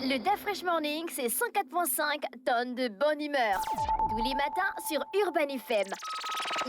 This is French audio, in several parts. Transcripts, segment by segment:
Le DAF Fresh Morning, c'est 104.5 tonnes de bonne humeur. Tous les matins sur Urban FM.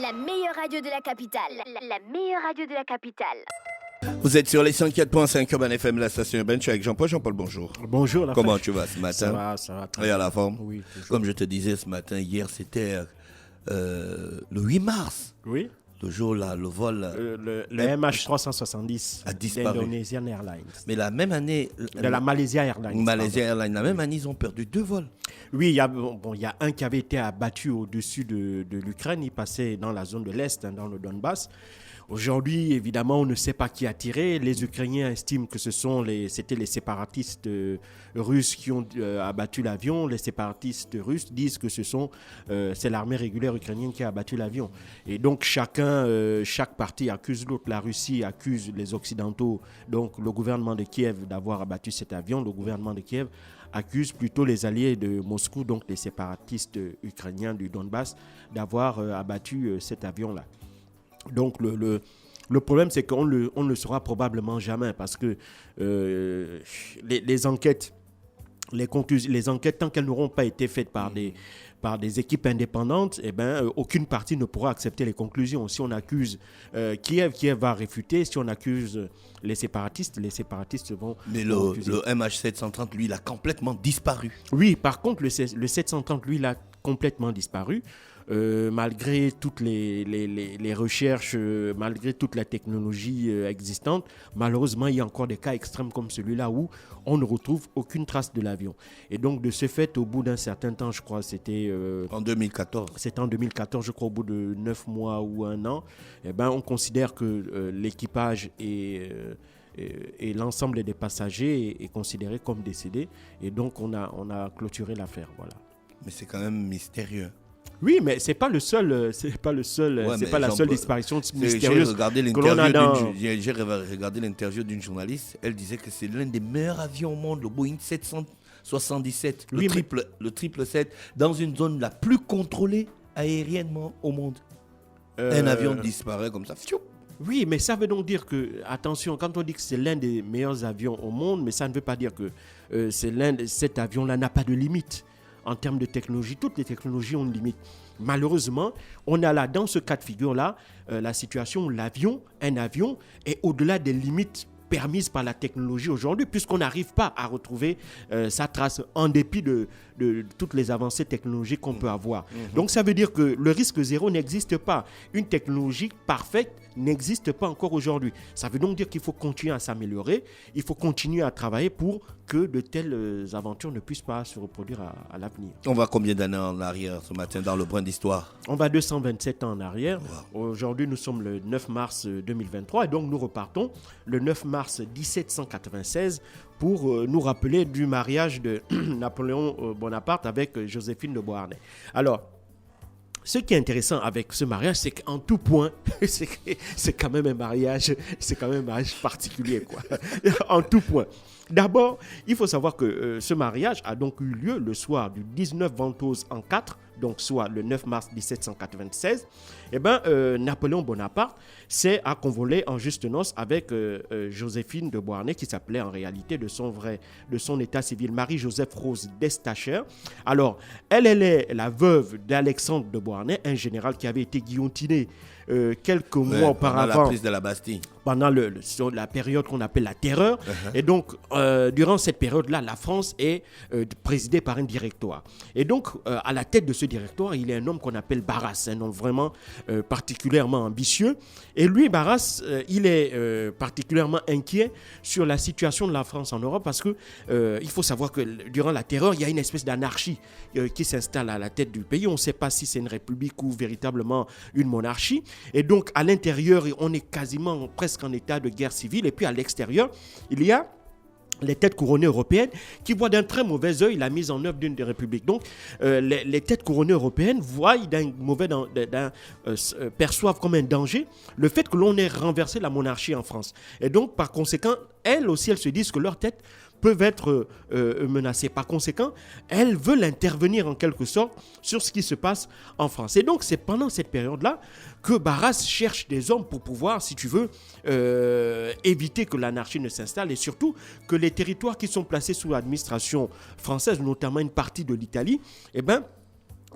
La meilleure radio de la capitale. La meilleure radio de la capitale. Vous êtes sur les 104.5 Urban FM, la station urbaine. Je suis avec Jean-Paul. Jean-Paul, bonjour. Bonjour. Comment tu vas ce matin? Ça va. Très Et à la forme? Oui, toujours. Comme je te disais ce matin, hier, c'était le 8 mars. Oui. Le jour là, le vol. Le MH370 a disparu. d'Indonesian Airlines. Mais la même année. De la Malaysia Airlines. Malaysia Airlines, la même année, ils ont perdu 2 vols. Oui, il y a un qui avait été abattu au-dessus de l'Ukraine. Il passait dans la zone de l'Est, dans le Donbass. Aujourd'hui, évidemment, on ne sait pas qui a tiré. Les Ukrainiens estiment que c'était les séparatistes russes qui ont abattu l'avion. Les séparatistes russes disent que c'est l'armée régulière ukrainienne qui a abattu l'avion. Et donc, chaque parti accuse l'autre. La Russie accuse les Occidentaux, donc le gouvernement de Kiev, d'avoir abattu cet avion. Le gouvernement de Kiev accuse plutôt les alliés de Moscou, donc les séparatistes ukrainiens du Donbass, d'avoir abattu cet avion-là. Donc le problème, c'est qu'on ne le saura probablement jamais parce que les enquêtes, les enquêtes, tant qu'elles n'auront pas été faites par des équipes indépendantes, aucune partie ne pourra accepter les conclusions. Si on accuse Kiev va réfuter. Si on accuse les séparatistes vont... Mais le MH730, lui, il a complètement disparu. Oui, par contre, le 730, lui, il a complètement disparu. Malgré toutes les recherches, malgré toute la technologie existante, malheureusement, il y a encore des cas extrêmes comme celui-là où on ne retrouve aucune trace de l'avion. Et donc, de ce fait, au bout d'un certain temps, je crois, c'était... en 2014. C'était en 2014, je crois, au bout de 9 mois ou 1 an, on considère que l'équipage et l'ensemble des passagers est considéré comme décédé. Et donc, on a clôturé l'affaire, voilà. Mais c'est quand même mystérieux. Oui, mais c'est pas la seule disparition mystérieuse que l'on a J'ai regardé l'interview d'une journaliste. Elle disait que c'est l'un des meilleurs avions au monde, le Boeing 777, le 777, dans une zone la plus contrôlée aériennement au monde. Un avion disparaît comme ça. Oui, mais ça veut donc dire que, attention, quand on dit que c'est l'un des meilleurs avions au monde, mais ça ne veut pas dire que cet avion-là n'a pas de limite. En termes de technologie, toutes les technologies ont une limite. Malheureusement, on a là, dans ce cas de figure-là, la situation où un avion est au-delà des limites permises par la technologie aujourd'hui, puisqu'on n'arrive pas à retrouver sa trace en dépit de toutes les avancées technologiques qu'on peut avoir. Donc ça veut dire que le risque zéro n'existe pas. Une technologie parfaite n'existe pas encore aujourd'hui. Ça veut donc dire qu'il faut continuer à s'améliorer, il faut continuer à travailler pour que de telles aventures ne puissent pas se reproduire à l'avenir. On va combien d'années en arrière ce matin dans le brin d'histoire? On va 227 ans en arrière. Wow. Aujourd'hui, nous sommes le 9 mars 2023 et donc nous repartons le 9 mars 1796 pour nous rappeler du mariage de Napoléon Bonaparte avec Joséphine de Beauharnais. Alors, ce qui est intéressant avec ce mariage, c'est qu'en tout point, c'est quand même un mariage particulier, quoi. En tout point. D'abord, il faut savoir que ce mariage a donc eu lieu le soir du 19 Ventose en 4, donc soit le 9 mars 1796. Napoléon Bonaparte s'est convolé en juste noces avec Joséphine de Beauharnais, qui s'appelait en réalité de son état civil Marie-Joseph Rose d'Estacher. Alors, elle est la veuve d'Alexandre de Beauharnais, un général qui avait été guillotiné quelques mois auparavant. Pendant la prise de la Bastille. Pendant la période qu'on appelle la Terreur. Et donc, durant cette période-là, la France est présidée par un directoire. Et donc, à la tête de ce directoire, il y a un homme qu'on appelle Barras, un homme vraiment particulièrement ambitieux. Et lui, Barras, il est particulièrement inquiet sur la situation de la France en Europe parce que il faut savoir que durant la Terreur, il y a une espèce d'anarchie qui s'installe à la tête du pays. On ne sait pas si c'est une république ou véritablement une monarchie. Et donc, à l'intérieur, on est quasiment presque en état de guerre civile. Et puis, à l'extérieur, il y a les têtes couronnées européennes qui voient d'un très mauvais œil la mise en œuvre d'une des républiques. Donc, les têtes couronnées européennes voient perçoivent comme un danger le fait que l'on ait renversé la monarchie en France. Et donc, par conséquent, elles aussi, elles se disent que leur tête peuvent être menacées. Par conséquent, elles veulent intervenir en quelque sorte sur ce qui se passe en France. Et donc, c'est pendant cette période-là que Barras cherche des hommes pour pouvoir, si tu veux, éviter que l'anarchie ne s'installe et surtout que les territoires qui sont placés sous l'administration française, notamment une partie de l'Italie, eh ben,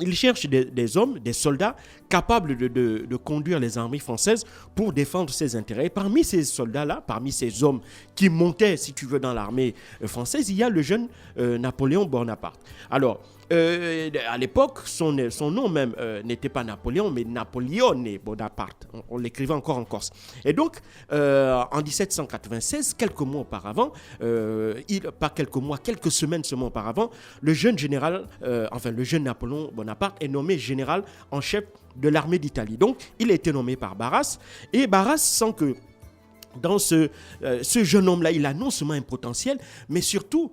il cherche des hommes, des soldats capables de conduire les armées françaises pour défendre ses intérêts. Et parmi ces soldats-là, parmi ces hommes qui montaient, si tu veux, dans l'armée française, il y a le jeune Napoléon Bonaparte. Alors, à l'époque, son nom même n'était pas Napoléon, mais Napoleone Bonaparte. On l'écrivait encore en Corse. Et donc, en 1796, quelques mois auparavant, pas quelques mois, quelques semaines seulement auparavant, le jeune Napoléon Bonaparte est nommé général en chef de l'armée d'Italie. Donc, il a été nommé par Barras. Et Barras sent que dans ce jeune homme-là, il a non seulement un potentiel, mais surtout,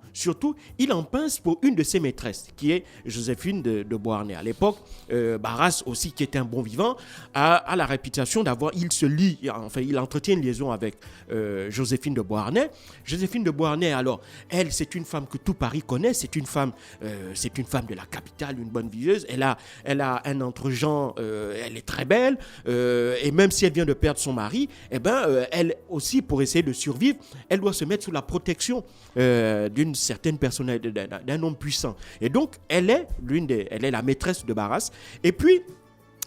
il en pince pour une de ses maîtresses, qui est Joséphine de Beauharnais. À l'époque, Barras aussi, qui était un bon vivant, a la réputation il entretient une liaison avec Joséphine de Beauharnais. Joséphine de Beauharnais, alors, elle, c'est une femme que tout Paris connaît, c'est une femme de la capitale, une bonne viveuse. Elle a un entre-genre, elle est très belle, et même si elle vient de perdre son mari, elle aussi, pour essayer de survivre, elle doit se mettre sous la protection d'une certaine personnalité, d'un homme puissant. Et donc, elle est la maîtresse de Barras. Et puis,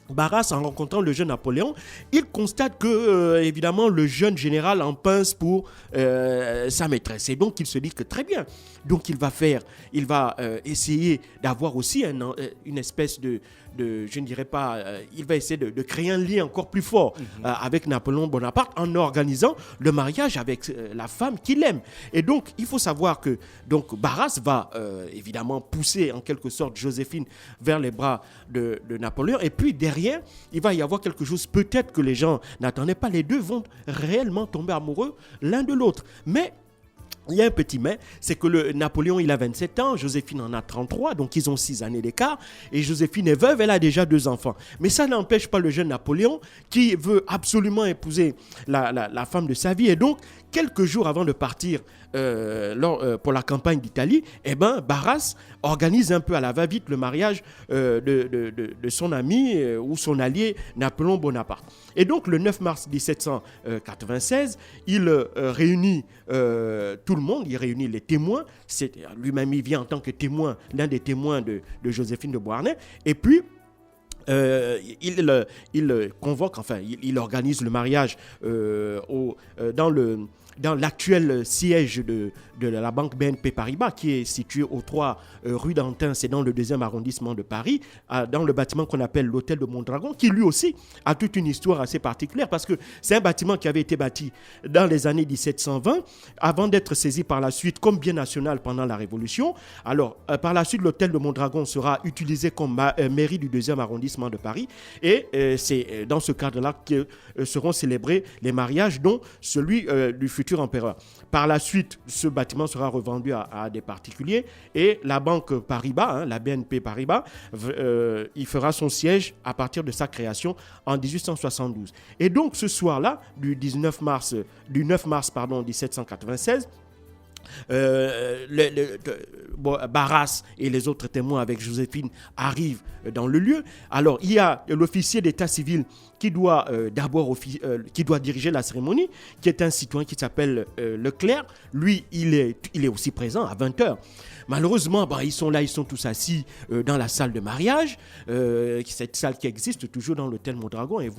Barras, en rencontrant le jeune Napoléon, il constate que, évidemment, le jeune général en pince pour sa maîtresse. Et donc, il se dit que très bien. Donc, il va essayer d'avoir aussi une espèce je ne dirais pas, il va essayer de créer un lien encore plus fort avec Napoléon Bonaparte en organisant le mariage avec la femme qu'il aime. Et donc, il faut savoir que Barras va évidemment pousser en quelque sorte Joséphine vers les bras de Napoléon. Et puis derrière, il va y avoir quelque chose peut-être que les gens n'attendaient pas. Les deux vont réellement tomber amoureux l'un de l'autre. Mais il y a un petit mais, c'est que Napoléon, il a 27 ans, Joséphine en a 33, donc ils ont 6 années d'écart, et Joséphine est veuve, elle a déjà 2 enfants. Mais ça n'empêche pas le jeune Napoléon qui veut absolument épouser la femme de sa vie, et donc, quelques jours avant de partir pour la campagne d'Italie, Barras organise un peu à la va-vite le mariage de son ami ou son allié Napoléon Bonaparte. Et donc, le 9 mars 1796, il réunit tout le monde, il réunit les témoins. Lui-même, il vient en tant que témoin, l'un des témoins de Joséphine de Beauharnais. Et puis, il convoque, il organise le mariage dans l'actuel siège de la banque BNP Paribas, qui est situé aux 3 rue d'Antin, c'est dans le 2e arrondissement de Paris, dans le bâtiment qu'on appelle l'hôtel de Mondragon, qui lui aussi a toute une histoire assez particulière, parce que c'est un bâtiment qui avait été bâti dans les années 1720, avant d'être saisi par la suite comme bien national pendant la Révolution. Alors, par la suite, l'hôtel de Mondragon sera utilisé comme mairie du 2e arrondissement de Paris, et c'est dans ce cadre-là que seront célébrés les mariages, dont celui du futur empereur. Par la suite, ce bâtiment sera revendu à des particuliers, et la banque Paribas, la BNP Paribas, il fera son siège à partir de sa création en 1872. Et donc ce soir-là, du 9 mars 1796, Barras et les autres témoins avec Joséphine arrivent dans le lieu. Alors, il y a l'officier d'état civil qui doit diriger la cérémonie, qui est un citoyen qui s'appelle Leclerc. Lui, il est aussi présent à 20h. Malheureusement, ils sont là, ils sont tous assis dans la salle de mariage, cette salle qui existe toujours dans l'hôtel Mondragon, et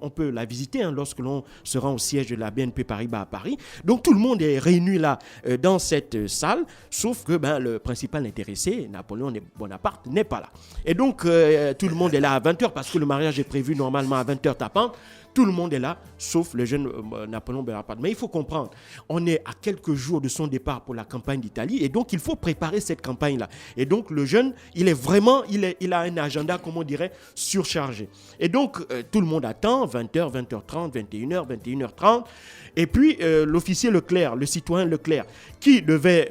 on peut la visiter lorsque l'on se rend au siège de la BNP Paribas à Paris. Donc tout le monde est réuni là dans cette salle, sauf que le principal intéressé, Napoléon Bonaparte, n'est pas là. Et donc tout le monde est là à 20h, parce que le mariage est prévu normalement à 20h tapante. Tout le monde est là, sauf le jeune Napoléon Bonaparte. Mais il faut comprendre, on est à quelques jours de son départ pour la campagne d'Italie, et donc il faut préparer cette campagne-là. Et donc le jeune, il a un agenda, comme on dirait, surchargé. Et donc tout le monde attend, 20h, 20h30, 21h, 21h30. Et puis l'officier Leclerc, le citoyen Leclerc, qui devait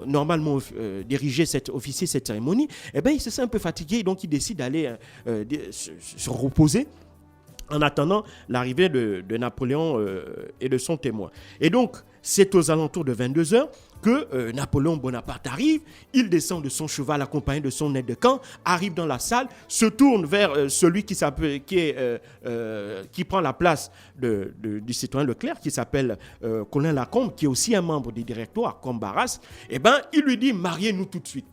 normalement officier cette cérémonie, il se sent un peu fatigué, donc il décide d'aller se reposer en attendant l'arrivée de Napoléon et de son témoin. Et donc, c'est aux alentours de 22 heures que Napoléon Bonaparte arrive. Il descend de son cheval accompagné de son aide de camp, arrive dans la salle, se tourne vers celui qui prend la place du citoyen Leclerc, qui s'appelle Colin Lacombe, qui est aussi un membre du directoire, comme Barras. Il lui dit, mariez-nous tout de suite.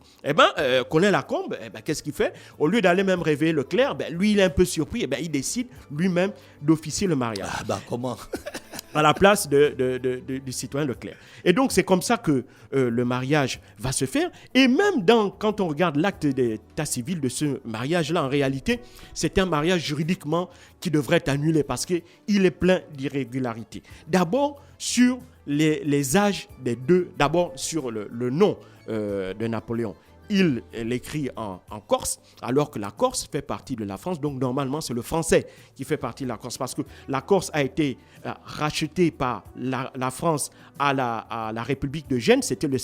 Colin Lacombe, qu'est-ce qu'il fait? Au lieu d'aller même réveiller Leclerc, lui, il est un peu surpris, il décide lui-même d'officier le mariage. Comment? À la place du citoyen Leclerc. Et donc, c'est comme ça que le mariage va se faire. Et même quand on regarde l'acte d'état civil de ce mariage-là, en réalité, c'est un mariage juridiquement qui devrait être annulé parce qu'il est plein d'irrégularités. D'abord, sur les âges des deux. D'abord, sur le nom de Napoléon. Il l'écrit en Corse, alors que la Corse fait partie de la France. Donc, normalement, c'est le français qui fait partie de la Corse, parce que la Corse a été rachetée par la France à la République de Gênes. C'était le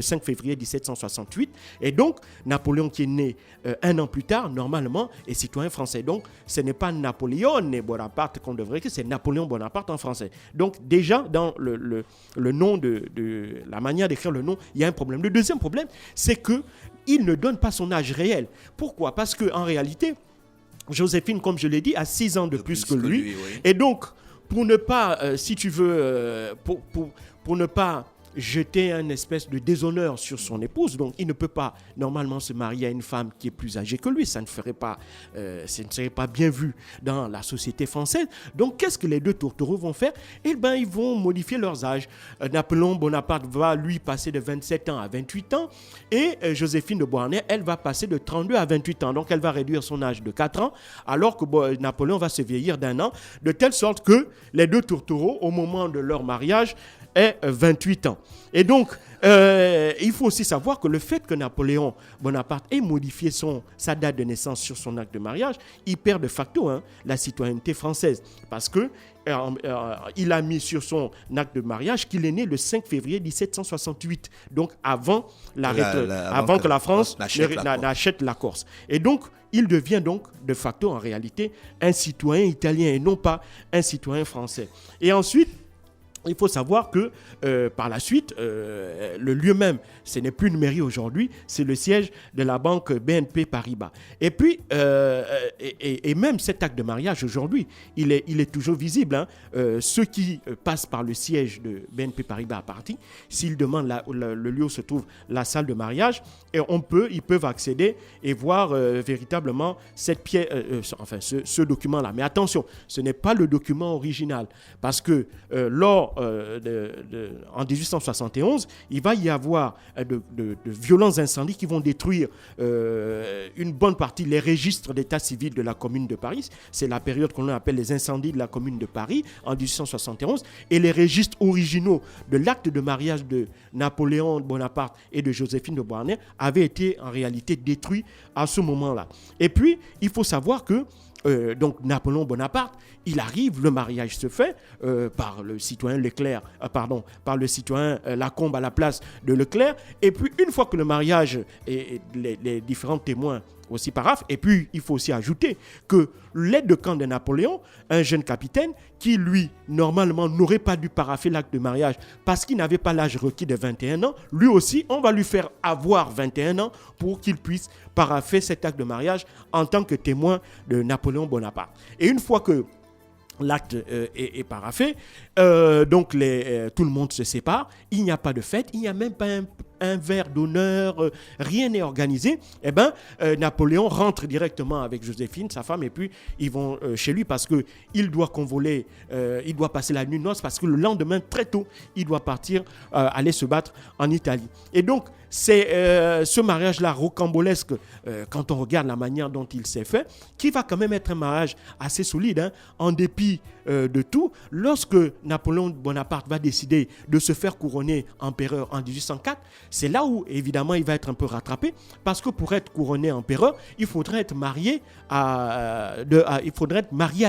5 février 1768. Et donc, Napoléon, qui est né un an plus tard, normalement, est citoyen français. Donc, ce n'est pas Napoléon Bonaparte qu'on devrait écrire, c'est Napoléon Bonaparte en français. Donc, déjà, dans le nom la manière d'écrire le nom, il y a un problème. Le deuxième problème, c'est que il ne donne pas son âge réel. Pourquoi? Parce qu'en réalité, Joséphine, comme je l'ai dit, a 6 ans de plus que lui. Oui. Et donc, pour ne pas, si tu veux, pour ne pas jeter un espèce de déshonneur sur son épouse, donc il ne peut pas normalement se marier à une femme qui est plus âgée que lui. Ça ne serait pas bien vu dans la société française. Donc, qu'est-ce que les deux tourtereaux vont faire? Ils vont modifier leurs âges. Napoléon Bonaparte va, lui, passer de 27 ans à 28 ans et Joséphine de Beauharnais, elle va passer de 32 à 28 ans. Donc, elle va réduire son âge de 4 ans, alors que Napoléon va se vieillir d'1 an, de telle sorte que les deux tourtereaux, au moment de leur mariage, est 28 ans. Et donc, il faut aussi savoir que le fait que Napoléon Bonaparte ait modifié sa date de naissance sur son acte de mariage, il perd de facto la citoyenneté française. Parce que il a mis sur son acte de mariage qu'il est né le 5 février 1768. Donc, avant que la France n'achète la Corse. Et donc, il devient donc de facto, en réalité, un citoyen italien et non pas un citoyen français. Et ensuite, il faut savoir que par la suite, le lieu même, ce n'est plus une mairie aujourd'hui, c'est le siège de la banque BNP Paribas. Et puis, et même cet acte de mariage aujourd'hui, il est toujours visible. Ceux qui passent par le siège de BNP Paribas à Paris, s'ils demandent le lieu où se trouve la salle de mariage, et ils peuvent accéder et voir véritablement cette pièce, ce document-là. Mais attention, ce n'est pas le document original, parce que en 1871, il va y avoir de violents incendies qui vont détruire une bonne partie des registres d'état civil de la commune de Paris. C'est la période qu'on appelle les incendies de la commune de Paris en 1871. Et les registres originaux de l'acte de mariage de Napoléon Bonaparte et de Joséphine de Beauharnais avaient été en réalité détruits à ce moment-là. Et puis, il faut savoir que donc Napoléon Bonaparte, il arrive, le mariage se fait par le citoyen par le citoyen Lacombe à la place de Leclerc. Et puis une fois que le mariage et les différents témoins aussi paraphent, et puis il faut aussi ajouter que l'aide de camp de Napoléon, un jeune capitaine qui lui normalement n'aurait pas dû parapher l'acte de mariage parce qu'il n'avait pas l'âge requis de 21 ans, lui aussi on va lui faire avoir 21 ans pour qu'il puisse parapher cet acte de mariage en tant que témoin de Napoléon Bonaparte. Et une fois que l'acte est paraphé, donc tout le monde se sépare, il n'y a pas de fête, il n'y a même pas un verre d'honneur, rien n'est organisé. Napoléon rentre directement avec Joséphine, sa femme, et puis ils vont chez lui parce qu'il doit convoler, il doit passer la nuit de noces parce que le lendemain, très tôt, il doit partir aller se battre en Italie. Et donc, c'est ce mariage-là rocambolesque, quand on regarde la manière dont il s'est fait, qui va quand même être un mariage assez solide, en dépit de tout. Lorsque Napoléon Bonaparte va décider de se faire couronner empereur en 1804, c'est là où, évidemment, il va être un peu rattrapé, parce que pour être couronné empereur, il faudrait être marié à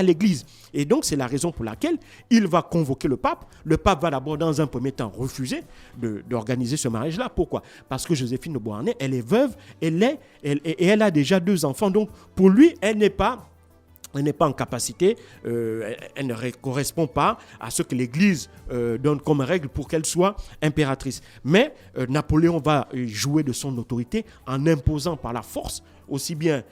l'église. Et donc, c'est la raison pour laquelle il va convoquer le pape. Le pape va d'abord, dans un premier temps, refuser d'organiser ce mariage-là. Pourquoi? Parce que Joséphine de Beauharnais, elle est veuve, elle a déjà 2 enfants. Donc, pour lui, elle n'est pas elle n'est pas en capacité, elle ne correspond pas à ce que l'Église donne comme règle pour qu'elle soit impératrice. Mais Napoléon va jouer de son autorité en imposant par la force aussi bien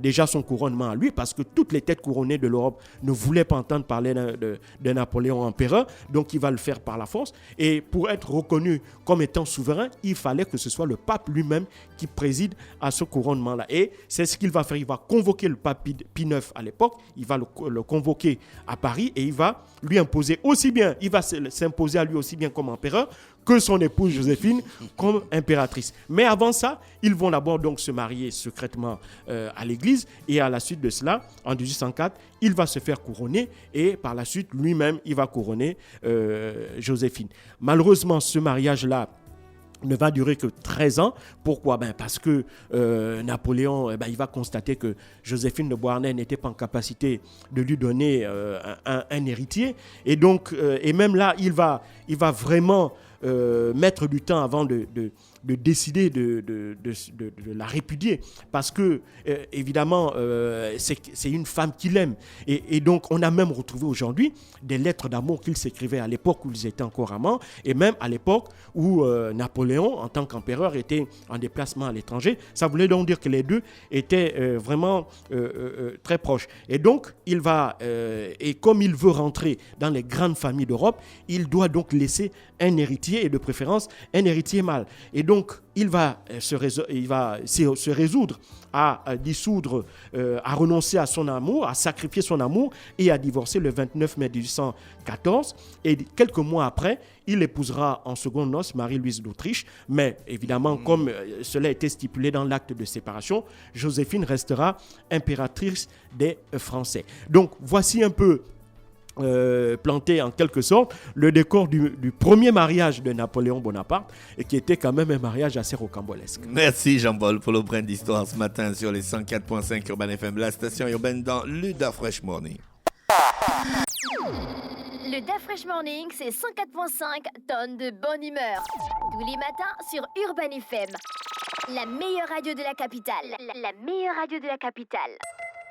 déjà son couronnement à lui, parce que toutes les têtes couronnées de l'Europe ne voulaient pas entendre parler de Napoléon empereur, donc il va le faire par la force. Et pour être reconnu comme étant souverain, il fallait que ce soit le pape lui-même qui préside à ce couronnement-là. Et c'est ce qu'il va faire. Il va convoquer le pape Pie IX à l'époque, il va le convoquer à Paris et il va lui imposer aussi bien, il va s'imposer à lui aussi bien comme empereur que son épouse Joséphine comme impératrice. Mais avant ça, ils vont d'abord donc se marier secrètement à l'église, et à la suite de cela, en 1804, il va se faire couronner et par la suite, lui-même, il va couronner Joséphine. Malheureusement, ce mariage-là ne va durer que 13 ans. Pourquoi ? Parce que Napoléon, il va constater que Joséphine de Beauharnais n'était pas en capacité de lui donner un héritier. Et donc, et même là, il va vraiment mettre du temps avant de décider de la répudier. Parce que, évidemment, c'est une femme qu'il aime. Et donc, on a même retrouvé aujourd'hui des lettres d'amour qu'il s'écrivait à l'époque où ils étaient encore amants, et même à l'époque où Napoléon, en tant qu'empereur, était en déplacement à l'étranger. Ça voulait donc dire que les deux étaient vraiment très proches. Et donc, il va, et comme il veut rentrer dans les grandes familles d'Europe, il doit donc laisser un héritier, et de préférence un héritier mâle. Et donc, il va se résoudre à dissoudre, à renoncer à son amour, à sacrifier son amour et à divorcer le 29 mai 1814. Et quelques mois après, il épousera en secondes noces Marie-Louise d'Autriche. Mais évidemment, comme cela a été stipulé dans l'acte de séparation, Joséphine restera impératrice des Français. Donc, voici un peu planté en quelque sorte le décor du premier mariage de Napoléon Bonaparte, et qui était quand même un mariage assez rocambolesque. Merci Jean-Paul pour le brin d'histoire ce matin sur les 104.5 Urban FM, la station urbaine dans le Da Fresh Morning. Le Da Fresh Morning, c'est 104.5 tonnes de bonne humeur. Tous les matins sur Urban FM. La meilleure radio de la capitale. La meilleure radio de la capitale.